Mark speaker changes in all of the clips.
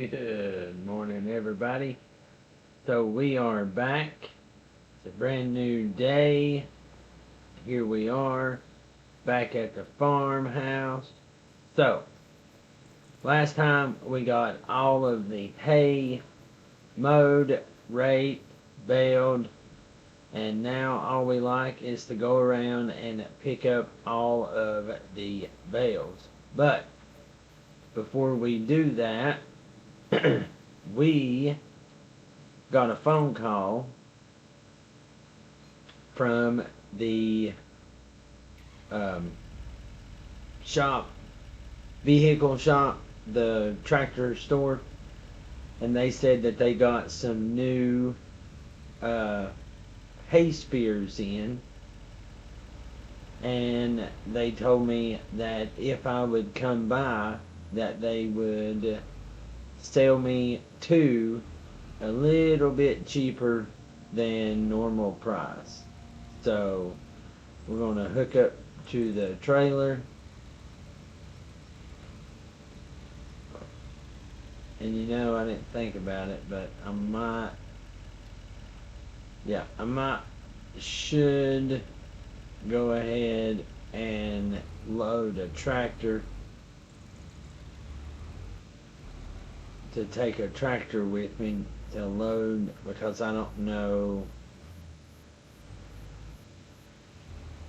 Speaker 1: Good morning, everybody. So we are back. It's a brand new day. Here we are, back at the farmhouse. So, last time we got all of the hay mowed, raked, baled, and now all we like is to go around and pick up all of the bales. But, before we do that, we got a phone call from the shop, vehicle shop, the tractor store, and they said that they got some new hay spears in, and they told me that if I would come by, that they would sell me two a little bit cheaper than normal price. So we're gonna hook up to the trailer, and I didn't think about it, but I should go ahead and load a tractor, to take a tractor with me to load, because I don't know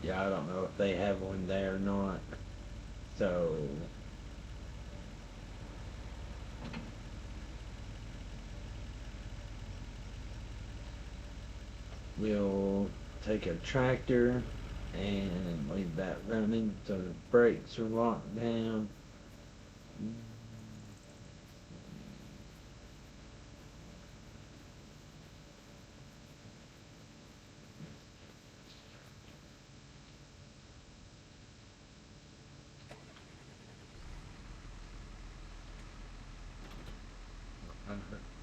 Speaker 1: if they have one there or not. So we'll take a tractor and leave that running so the brakes are locked down.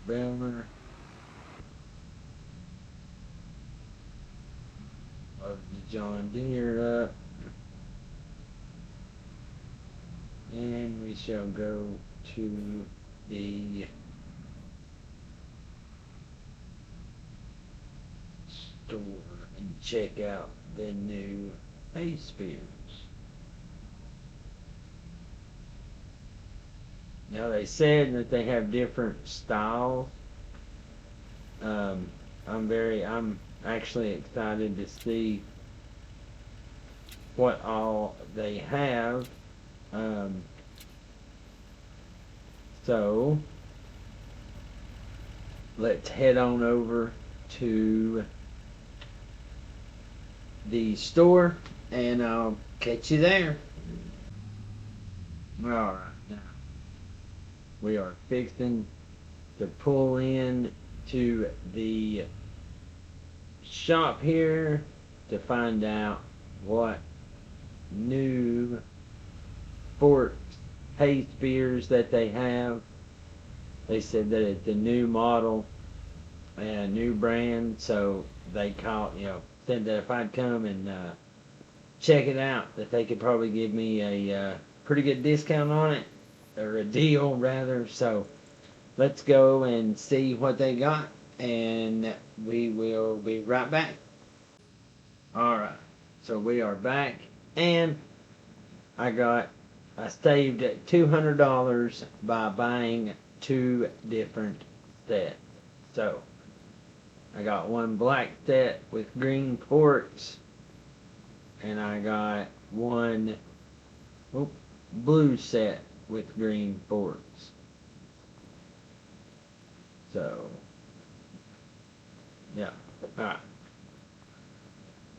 Speaker 1: Baler. Load the John Deere up. And we shall go to the store and check out the new hay spears. Now they said that they have different styles. I'm actually excited to see what all they have. So let's head on over to the store and I'll catch you there. Alright, now we are fixing to pull in to the shop here to find out what new forks, hay spears that they have. They said that it's a new model and a new brand, so they said that if I'd come and check it out, that they could probably give me a pretty good discount on it, or a deal rather. So let's go and see what they got, and we will be right back. Alright, so we are back, and I saved $200 by buying two different sets. So I got one black set with green forks, and I got one blue set with green forks. So yeah, alright,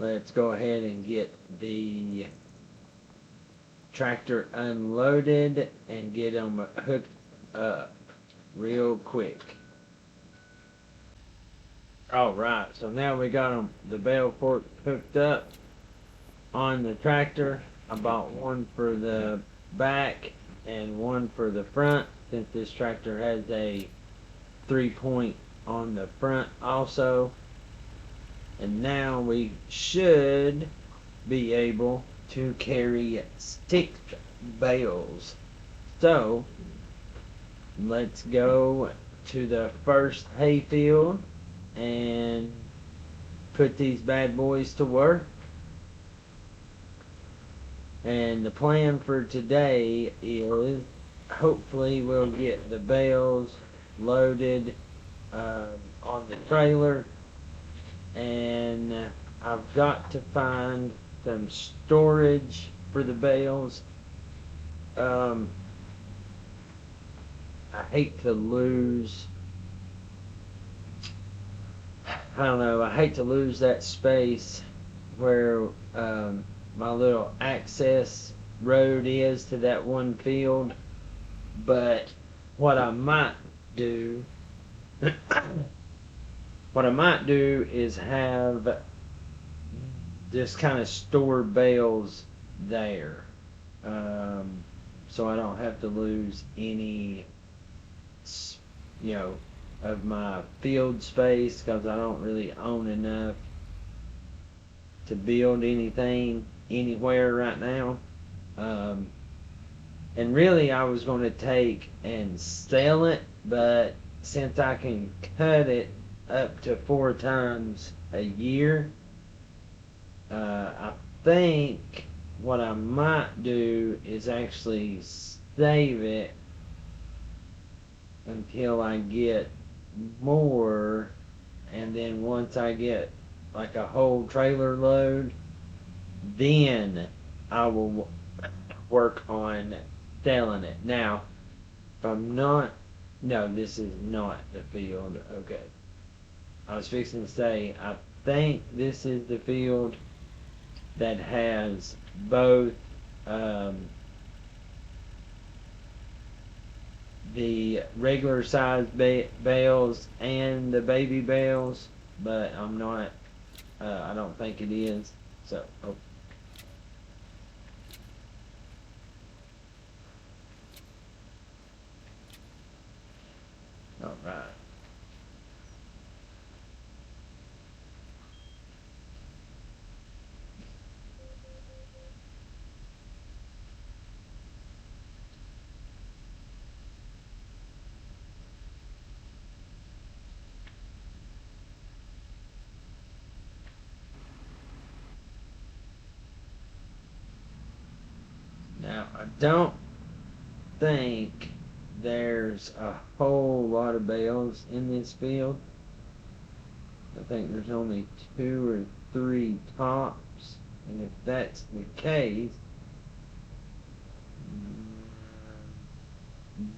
Speaker 1: let's go ahead and get the tractor unloaded and get them hooked up real quick. Alright, so now we got the bale fork hooked up on the tractor. I bought one for the back and one for the front, since this tractor has a 3-point on the front also. And now we should be able to carry stick bales. So let's go to the first hayfield and put these bad boys to work. And the plan for today is hopefully we'll get the bales loaded on the trailer, and I've got to find some storage for the bales. I hate to lose, I don't know, I hate to lose that space where my little access road is to that one field. But what I might do, is have just kind of store bales there, so I don't have to lose any, of my field space, because I don't really own enough to build anything anywhere right now. And really I was going to take and sell it, but since I can cut it up to 4 times a year, I think what I might do is actually save it until I get more, and then once I get like a whole trailer load, then I will work on selling it. Now, if I'm not, no, this is not the field. Okay. I was fixing to say, I think this is the field that has both the regular size bales and the baby bales, but I'm not, I don't think it is. So, oh. All right. Now, I don't think there's a whole lot of bales in this field. I think there's only 2 or 3 tops, and if that's the case,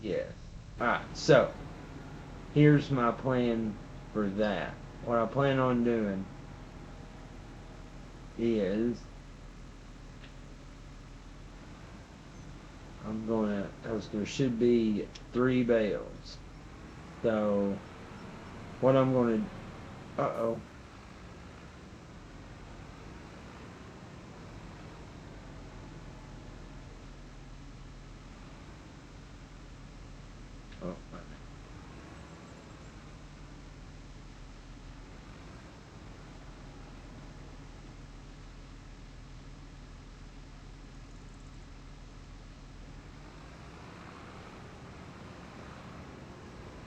Speaker 1: yes. Alright, so here's my plan for that. What I plan on doing is I'm gonna, because there should be 3 bales. So what I'm gonna, uh-oh. Oh,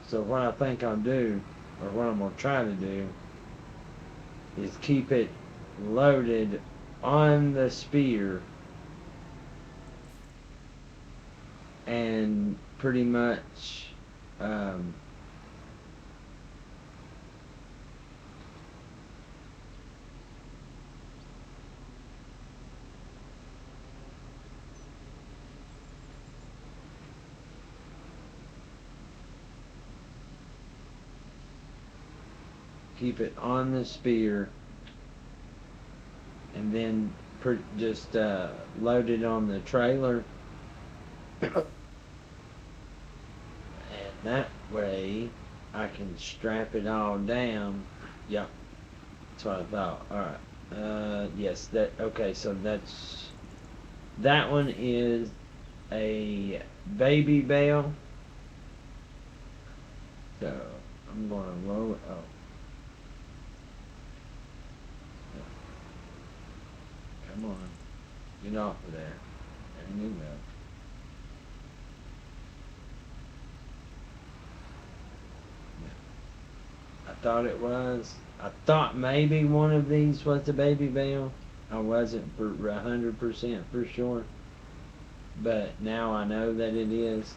Speaker 1: so what I think I'll do, or what I'm gonna try to do, is keep it loaded on the spear and pretty much keep it on the spear, and then just load it on the trailer, and that way I can strap it all down. Yeah, that's what I thought. Alright, yes, okay, so that one is a baby bale, so I'm gonna load, oh, come on, get off of there. There you go. thought it was. I thought maybe one of these was the baby bale. I wasn't for 100% for sure. But now I know that it is.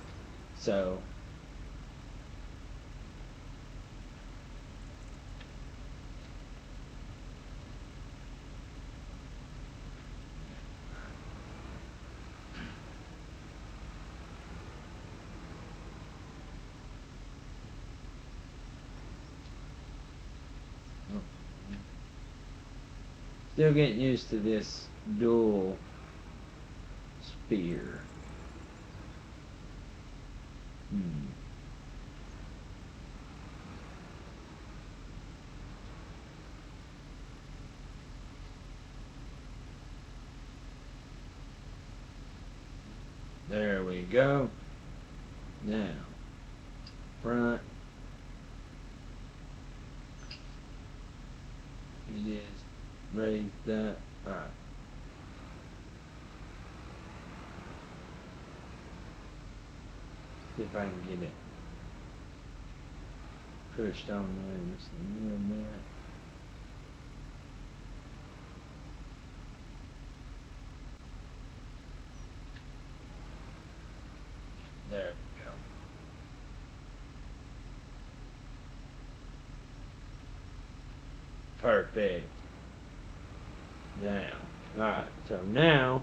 Speaker 1: So still getting used to this dual spear. There we go. Now, front. It is raised up. Alright. See if I can get it pushed on there just a little bit. There we go. Perfect. Now, alright, so now,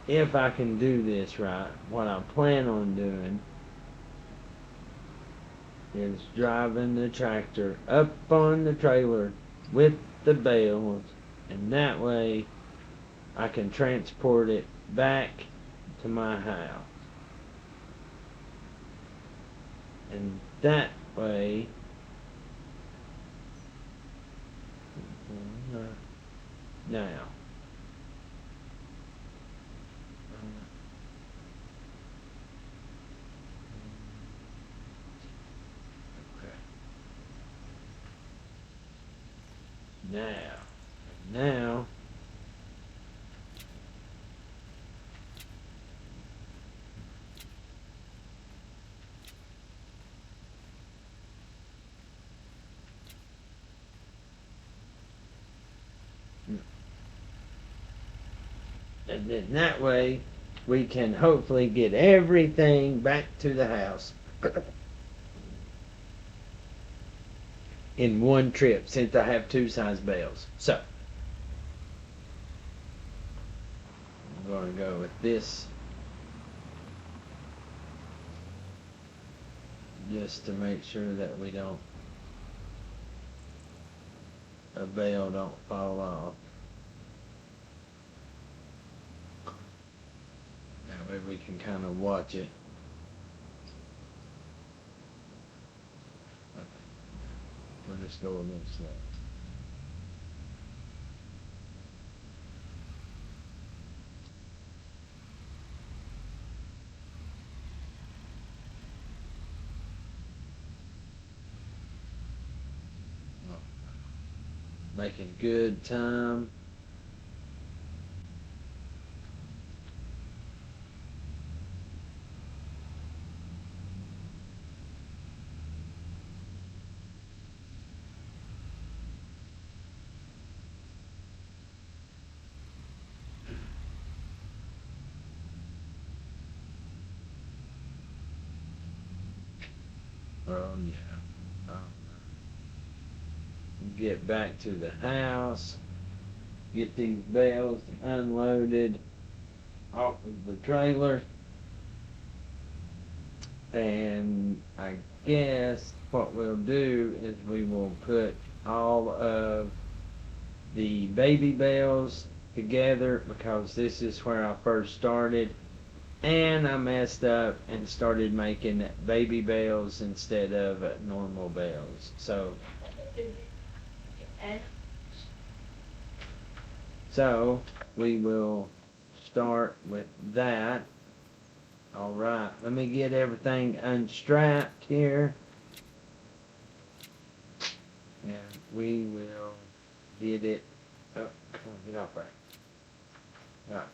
Speaker 1: if I can do this right, what I plan on doing is driving the tractor up on the trailer with the bales, and that way I can transport it back to my house. And that way, now, now, and then that way we can hopefully get everything back to the house in one trip, since I have two size bales. So I'm going to go with this just to make sure that we don't, a bale don't fall off. That way we can kind of watch it. We'll just go a little slow. Making good time. Oh yeah. Get back to the house. Get these bales unloaded off of the trailer. And I guess what we'll do is we will put all of the baby bales together, because this is where I first started, and I messed up and started making baby bales instead of normal bales. So we will start with that. Alright, let me get everything unstrapped here, and we will get it. Oh, come on, get off right. Alright,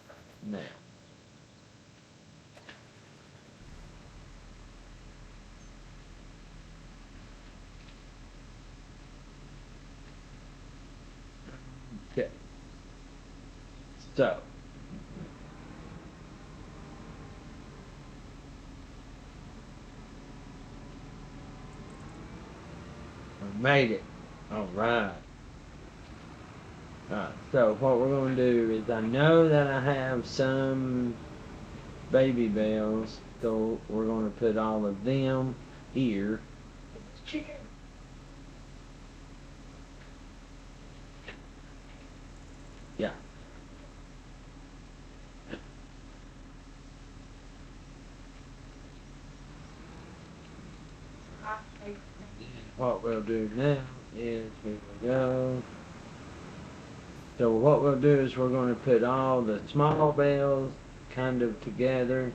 Speaker 1: now. So, we made it. Alright. So what we're going to do is, I know that I have some baby bales, so we're going to put all of them here. Yeah. What we'll do now is, here we go. So what we'll do is we're going to put all the small bales kind of together.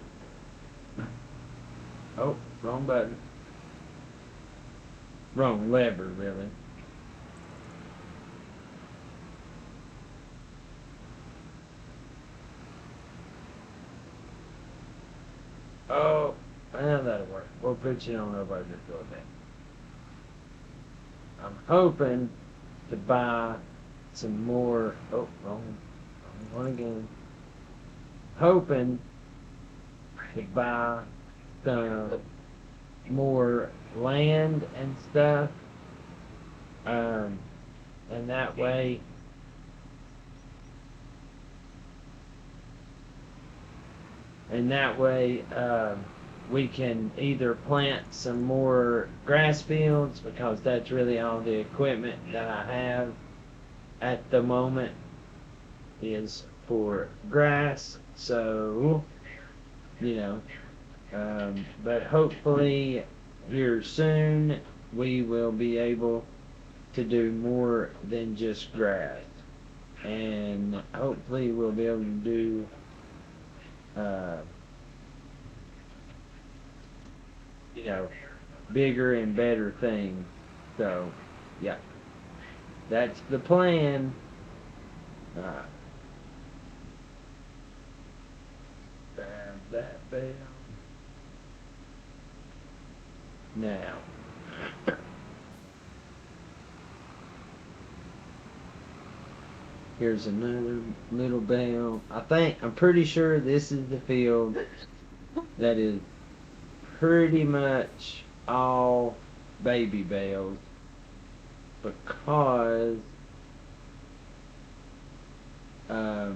Speaker 1: Oh, wrong button. Wrong lever, really. Oh, well, that'll work. We'll put you on over this little bit. I'm hoping to buy some more. Oh, wrong one again. Hoping to buy some more land and stuff. And that way, we can either plant some more grass fields, because that's really all the equipment that I have at the moment is for grass. So, but hopefully here soon we will be able to do more than just grass, and hopefully we'll be able to do bigger and better things. So, yeah, that's the plan. That bell. Now, here's another little bale. I'm pretty sure this is the field that is pretty much all baby bales, because I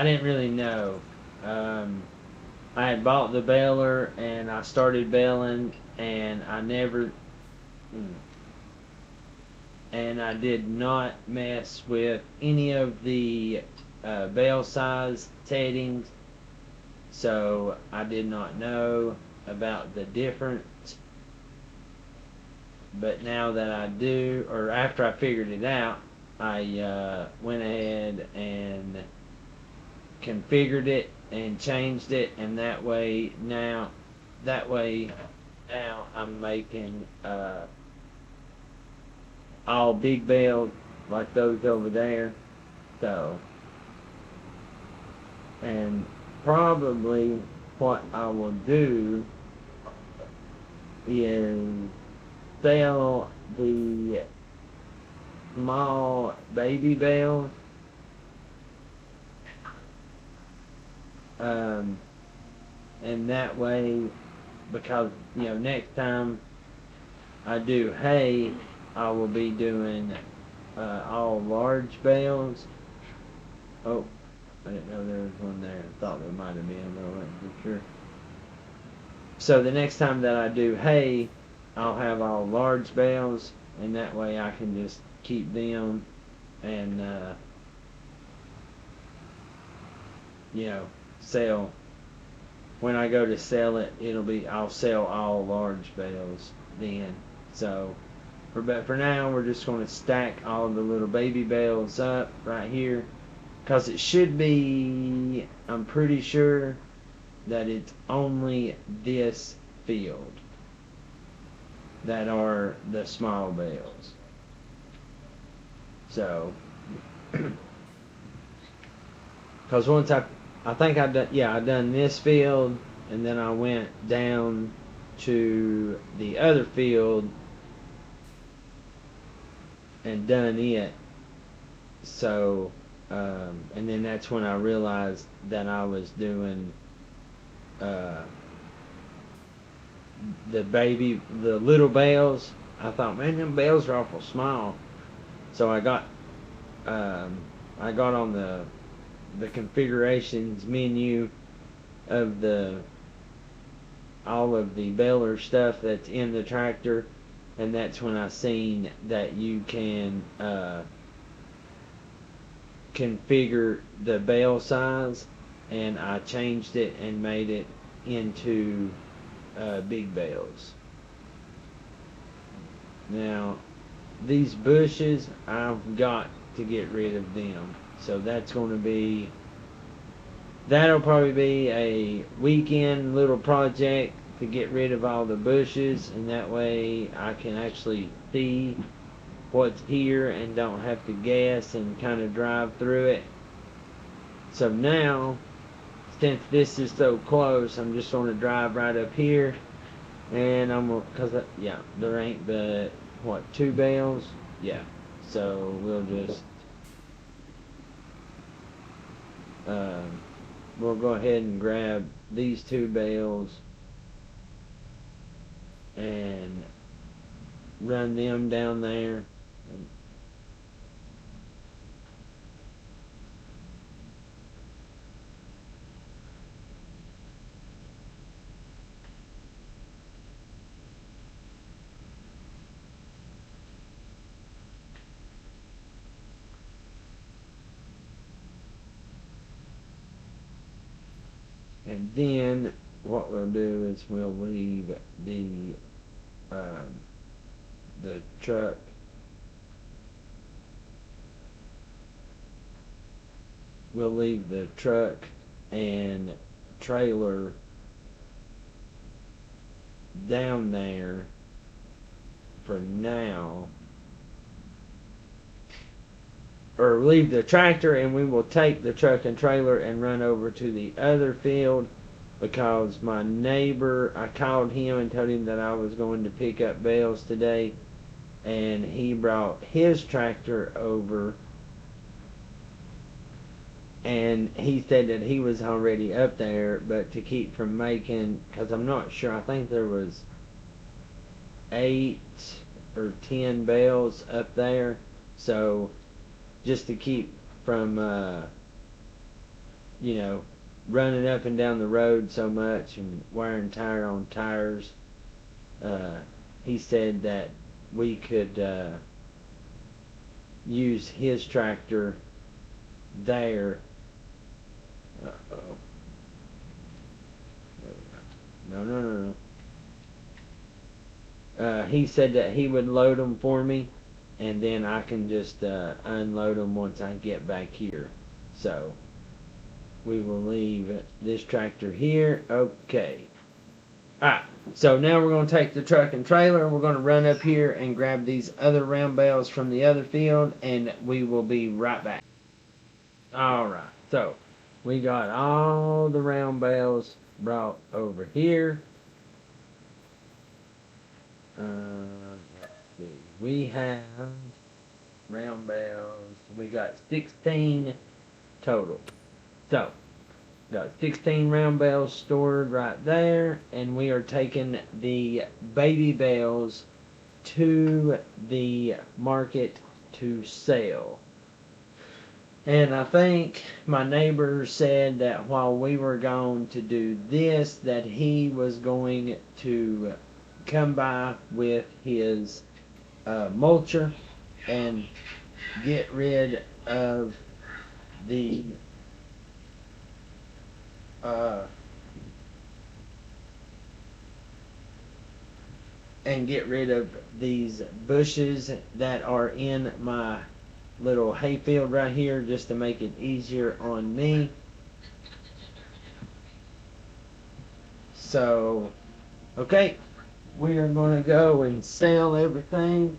Speaker 1: didn't really know. I had bought the baler and I started baling, and I did not mess with any of the bale size settings, so I did not know about the difference. But now that I do, or after I figured it out, I went ahead and configured it and changed it, and that way now I'm making all big bales like those over there. So, and probably what I will do is sell the small baby bales, and that way, because next time I do hay, I will be doing all large bales. Oh, I didn't know there was one there. I thought there might have been, but I wasn't for sure. So the next time that I do hay, I'll have all large bales, and that way I can just keep them, and sell. When I go to sell it, I'll sell all large bales then. So, but for now, we're just going to stack all the little baby bales up right here, because it should be, I'm pretty sure that it's only this field that are the small bales. So, because once I think I done this field, and then I went down to the other field and done it. So And then that's when I realized that I was doing uh, the little bales. I thought, man, them bales are awful small. So um, I got on the configurations menu of the all of the baler stuff that's in the tractor, and that's when I seen that you can configure the bale size, and I changed it and made it into big bales. Now, these bushes, I've got to get rid of them. So that'll probably be a weekend little project to get rid of all the bushes, and that way I can actually see what's here and don't have to guess and kind of drive through it. So now, since this is so close, I'm just going to drive right up here, and yeah, there ain't but what, 2 bales? Yeah. So we'll just uh, we'll go ahead and grab these 2 bales and run them down there. And then what we'll do is we'll leave um, the truck. We'll leave the truck and trailer down there for now, or leave the tractor, and we will take the truck and trailer and run over to the other field, because my neighbor, I called him and told him that I was going to pick up bales today, and he brought his tractor over, and he said that he was already up there, but to keep from making, because I'm not sure, I think there was 8 or 10 bales up there, so just to keep from you know, running up and down the road so much and wearing tire on tires, uh, he said that we could use his tractor there. Uh-oh. No, no, no, no. He said that he would load them for me, and then I can just unload them once I get back here. So we will leave this tractor here. Okay. Alright, so now we're going to take the truck and trailer. We're going to run up here and grab these other round bales from the other field, and we will be right back. Alright, so we got all the round bales brought over here. Let's see. We have round bales. We got 16 total. So, got 16 round bales stored right there, and we are taking the baby bales to the market to sell. And I think my neighbor said that while we were going to do this, that he was going to come by with his mulcher and get rid of the these bushes that are in my little hayfield right here, just to make it easier on me. So, okay, we are going to go and sell everything.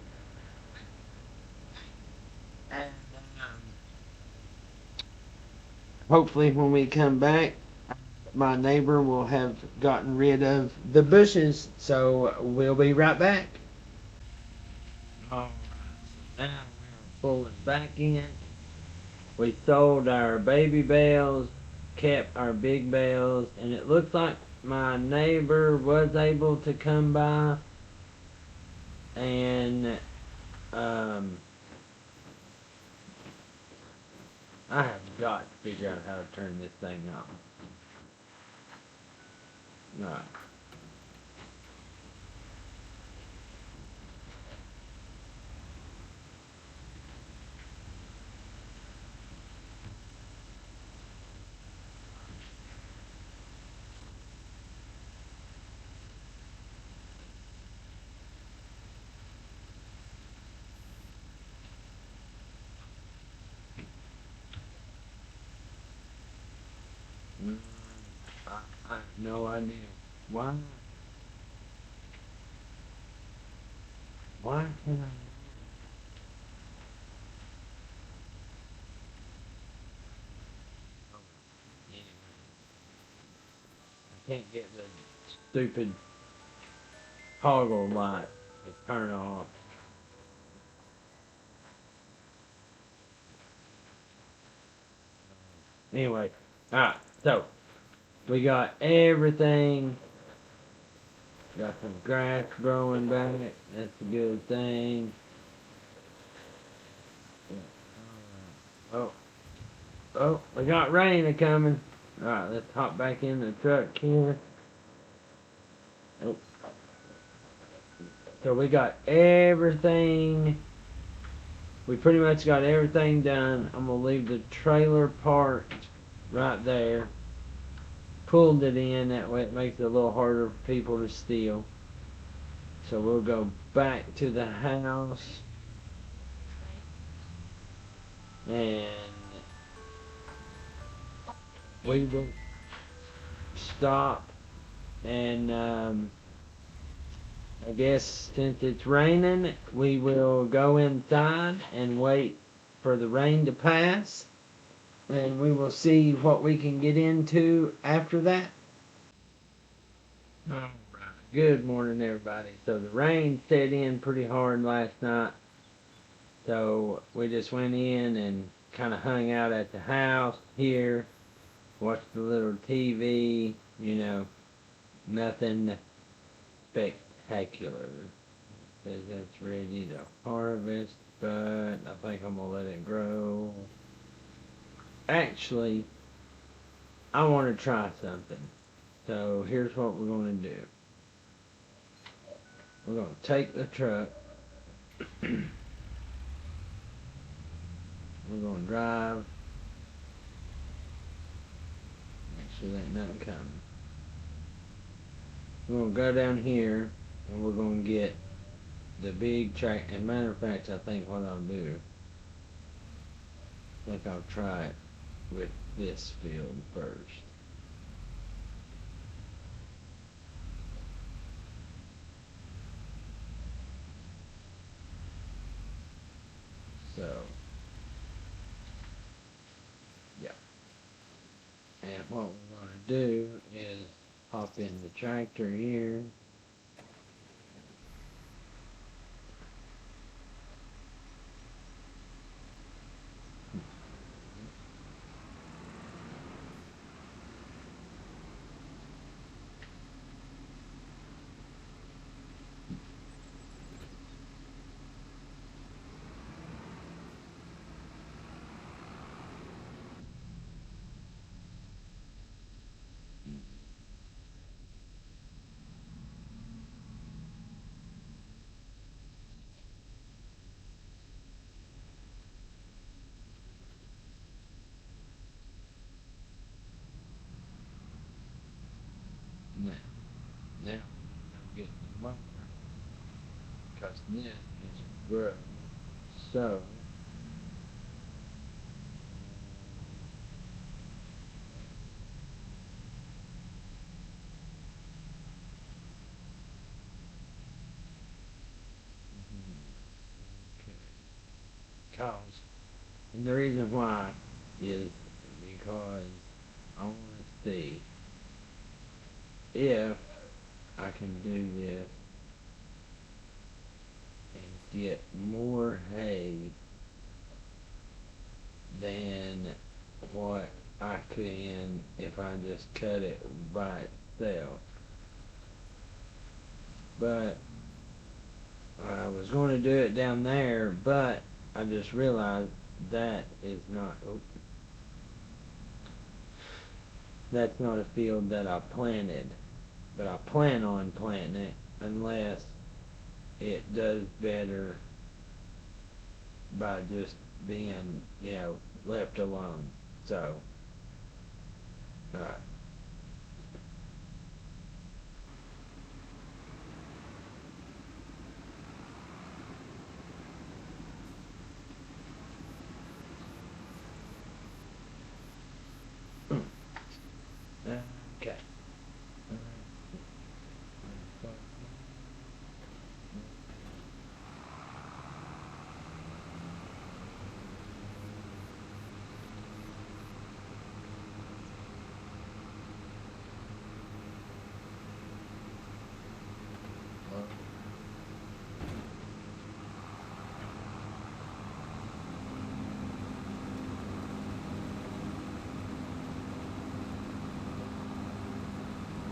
Speaker 1: And hopefully when we come back, my neighbor will have gotten rid of the bushes. So we'll be right back. Alright, so now we're pulling back in. We sold our baby bales, kept our big bales, and it looks like my neighbor was able to come by and um, I have got to figure out how to turn this thing off. Alright. I have no idea. Why? Why can I? Anyway, I can't get the stupid toggle light to turn off. Anyway, alright, so we got everything. Got some grass growing back. That's a good thing. Oh, oh, we got rain a coming. Alright, let's hop back in the truck here. Oh. So we got everything. We pretty much got everything done. I'm gonna leave the trailer parked right there. Pulled it in, that way it makes it a little harder for people to steal. So we'll go back to the house and we will stop and I guess since it's raining, we will go inside and wait for the rain to pass, and we will see what we can get into after that. Alright. Good morning, everybody. So the rain set in pretty hard last night, so we just went in and kind of hung out at the house here, watched a little TV, nothing spectacular. Says it's ready to harvest, but I think I'm gonna let it grow. Actually, I want to try something. So here's what we're gonna do. We're gonna take the truck. We're gonna drive. Make sure there ain't nothing coming. We're gonna go down here and we're gonna get the big track. As a matter of fact, I think what I'll do, I think I'll try it with this field first. So, yeah. And what we're gonna do is hop in the tractor here. Now, we're gonna get the mower, because this is grow. So, okay. Cause, and the reason why is because I want to see if I can do this and get more hay than what I can if I just cut it by itself. But I was going to do it down there, but I just realized that is not, that's not a field that I planted. But I plan on planting it unless it does better by just being, left alone. So, alright. Okay.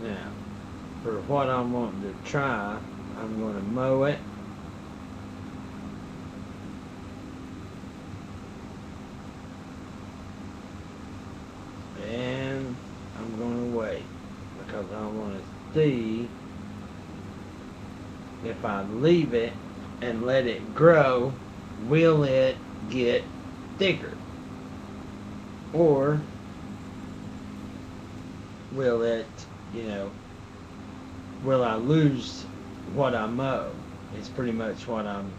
Speaker 1: Now, for what I'm wanting to try, I'm going to mow it. And I'm going to wait because I want to see if I leave it and let it grow, will it get thicker? Or will it, will I lose what I mow? It's pretty much what I'm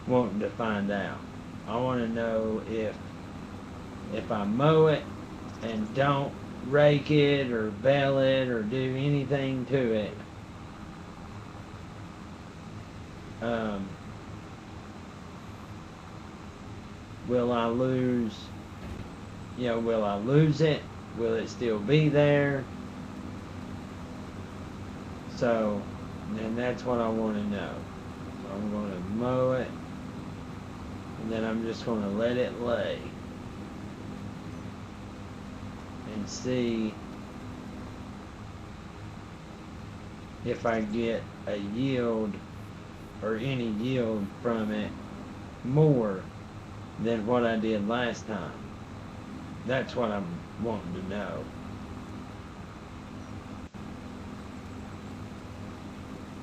Speaker 1: wanting to find out. I want to know if I mow it and don't rake it or bale it or do anything to it, will I lose, will I lose it? Will it still be there? So, and that's what I want to know. So I'm going to mow it, and then I'm just going to let it lay and see if I get a yield or any yield from it more than what I did last time. That's what I'm wanting to know.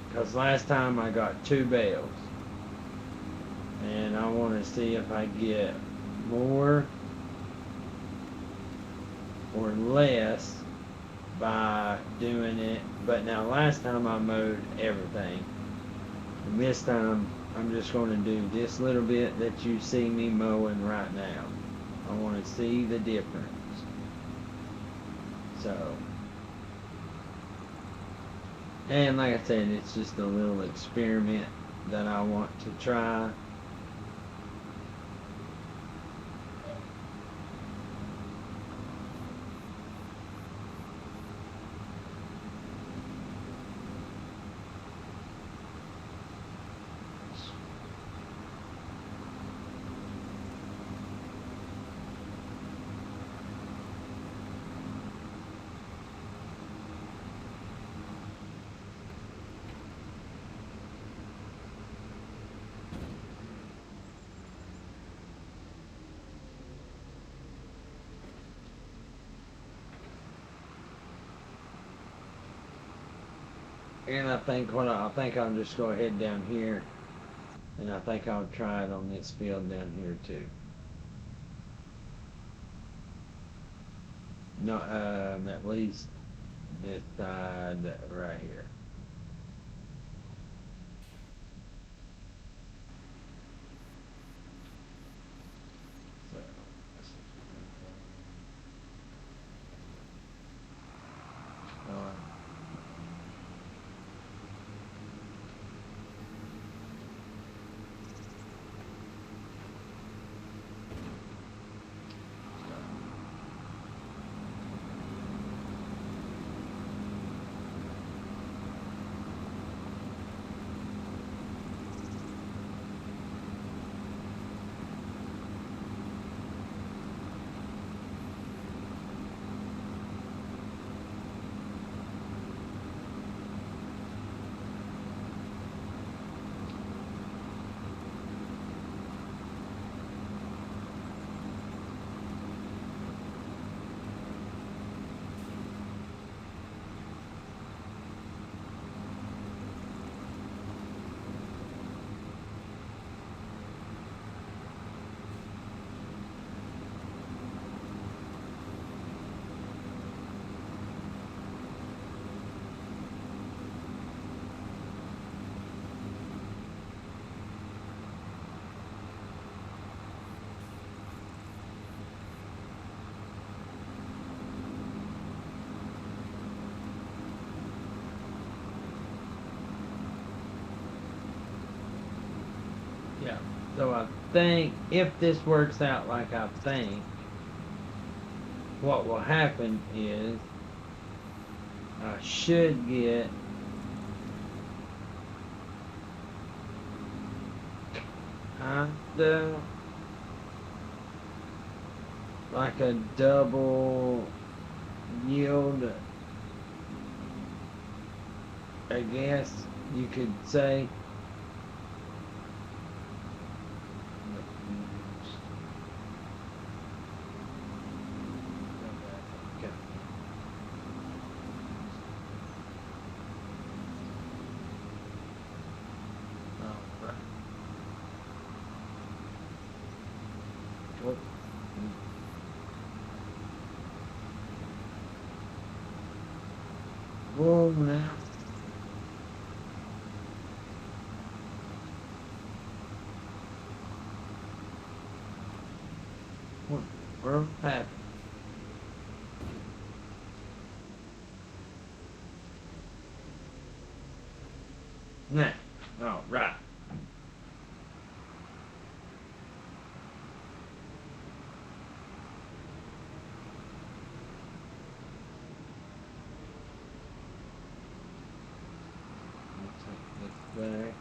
Speaker 1: Because last time I got 2 bales. And I want to see if I get more or less by doing it. But now last time I mowed everything. And this time I'm just going to do this little bit that you see me mowing right now. I want to see the difference. So, and like I said, it's just a little experiment that I want to try. And I think I'll just go ahead down here, and I think I'll try it on this field down here too. No, at least this side right here. So, Yeah. So I think if this works out like I think, what will happen is I should get kinda like a double yield, I guess you could say. Okay. All right. What? Whoa, now. What happened? Now. All right. Let's take this back.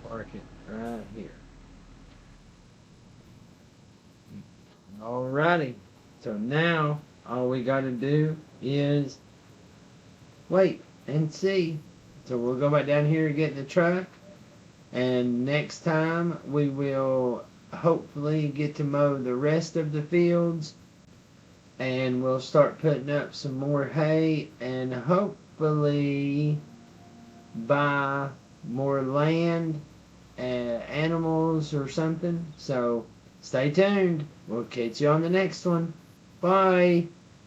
Speaker 1: Park it right here. Alrighty. So now all we gotta do is wait and see. So we'll go back down here and get the truck. And next time we will hopefully get to mow the rest of the fields. And we'll start putting up some more hay and hopefully buy more land and animals or something. So stay tuned. We'll catch you on the next one. Bye.